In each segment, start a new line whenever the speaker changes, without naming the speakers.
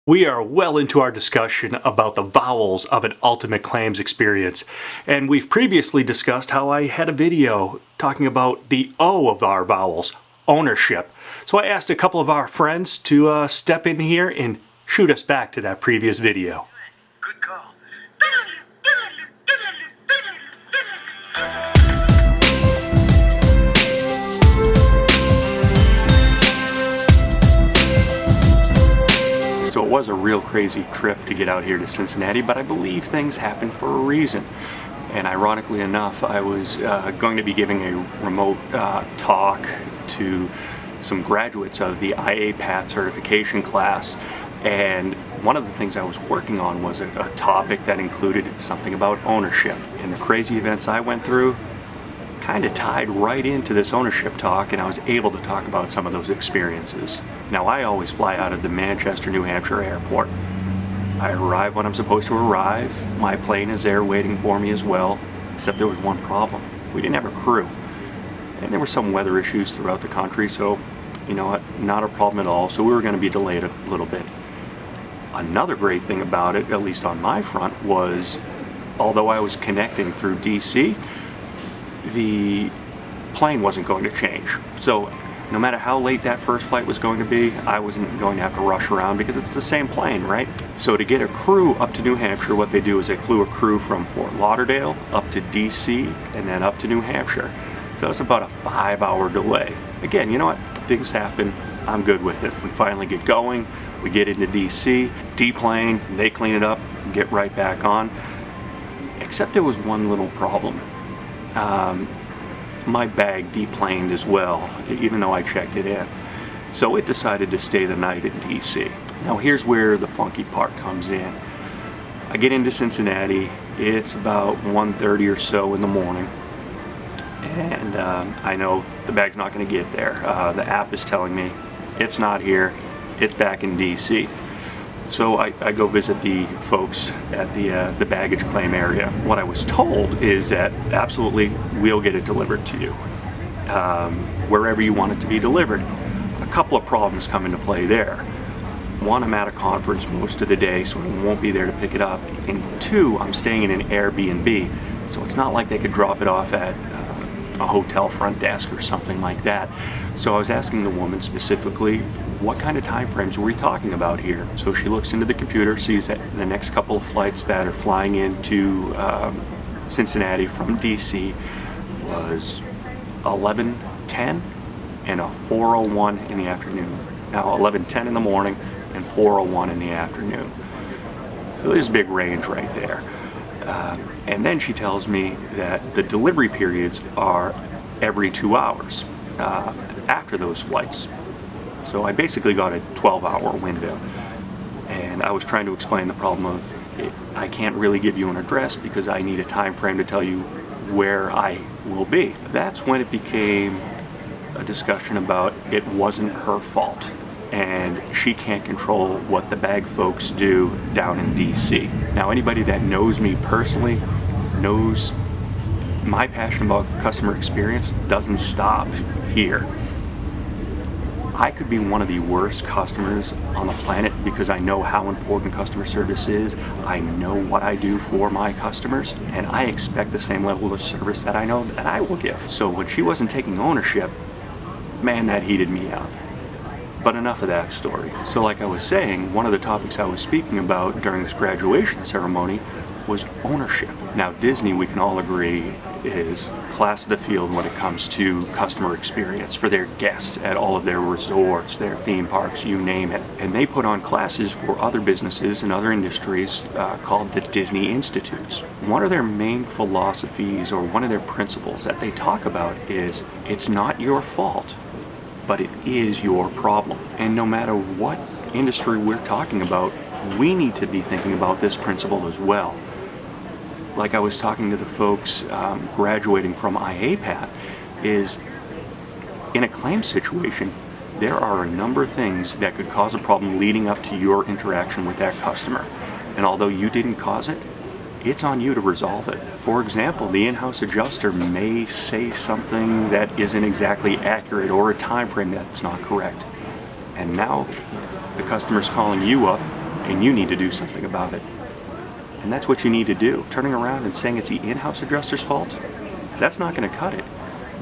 We are well into our discussion about the vowels of an ultimate claims experience, and we've previously discussed how I had a video talking about the O of our vowels, ownership. So I asked a couple of our friends to step in here and shoot us back to that previous video.
Good call.
So it was a real crazy trip to get out here to Cincinnati, but I believe things happen for a reason. And ironically enough, I was going to be giving a remote talk to some graduates of the IAPath certification class, and one of the things I was working on was a topic that included something about ownership. And the crazy events I went through kind of tied right into this ownership talk, and I was able to talk about some of those experiences. Now, I always fly out of the Manchester, New Hampshire airport. I arrive when I'm supposed to arrive. My plane is there waiting for me as well, except there was one problem. We didn't have a crew. And there were some weather issues throughout the country, so, you know what, not a problem at all. So we were going to be delayed a little bit. Another great thing about it, at least on my front, was although I was connecting through DC, the plane wasn't going to change. So no matter how late that first flight was going to be, I wasn't going to have to rush around because it's the same plane, right? So to get a crew up to New Hampshire, what they do is they flew a crew from Fort Lauderdale up to DC and then up to New Hampshire. So it's about a 5-hour delay. Again, you know what? Things happen. I'm good with it. We finally get going. We get into DC, deplane, they clean it up, get right back on. Except there was one little problem. My bag deplaned as well, even though I checked it in. So it decided to stay the night in DC. Now here's where the funky part comes in. I get into Cincinnati, it's about 1:30 or so in the morning, and I know the bag's not going to get there. The app is telling me it's not here, it's back in DC. So I go visit the folks at the baggage claim area. What I was told is that absolutely we'll get it delivered to you, wherever you want it to be delivered. A couple of problems come into play there. One, I'm at a conference most of the day, so I won't be there to pick it up. And two, I'm staying in an Airbnb, so it's not like they could drop it off at a hotel front desk or something like that. So I was asking the woman specifically, what kind of time frames were we talking about here? So she looks into the computer, sees that the next couple of flights that are flying into Cincinnati from DC was 11:10 and a 4:01 in the afternoon. Now 11:10 in the morning and 4:01 in the afternoon. So there's a big range right there. And then she tells me that the delivery periods are every 2 hours after those flights. So I basically got a 12-hour window. And I was trying to explain the problem of I can't really give you an address because I need a time frame to tell you where I will be. That's when it became a discussion about it wasn't her fault, and she can't control what the bag folks do down in DC. Now, anybody that knows me personally knows my passion about customer experience doesn't stop here. I could be one of the worst customers on the planet because I know how important customer service is. I know what I do for my customers, and I expect the same level of service that I know that I will give. So when she wasn't taking ownership, man, that heated me up. But enough of that story. So like I was saying, one of the topics I was speaking about during this graduation ceremony was ownership. Now, Disney, we can all agree, is class of the field when it comes to customer experience for their guests at all of their resorts, their theme parks, you name it. And they put on classes for other businesses and other industries called the Disney Institutes. One of their main philosophies, or one of their principles that they talk about, is it's not your fault, but it is your problem. And no matter what industry we're talking about, we need to be thinking about this principle as well. Like I was talking to the folks graduating from IAPath, is in a claim situation, there are a number of things that could cause a problem leading up to your interaction with that customer. And although you didn't cause it, it's on you to resolve it. For example, the in-house adjuster may say something that isn't exactly accurate or a time frame that's not correct. And now the customer's calling you up and you need to do something about it. And that's what you need to do. Turning around and saying it's the in-house adjuster's fault, that's not going to cut it.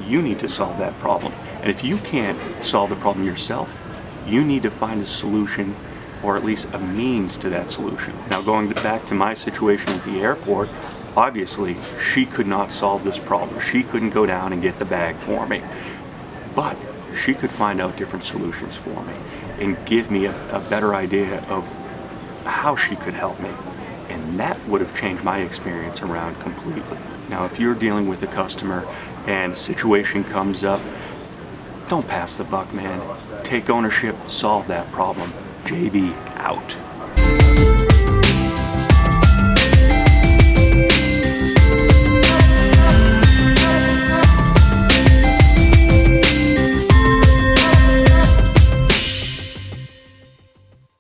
You need to solve that problem. And if you can't solve the problem yourself, you need to find a solution, or at least a means to that solution. Now, going back to my situation at the airport, obviously she could not solve this problem. She couldn't go down and get the bag for me. But she could find out different solutions for me and give me a better idea of how she could help me. And that would have changed my experience around completely. Now, if you're dealing with a customer and a situation comes up, don't pass the buck, man. Take ownership, solve that problem. JB out.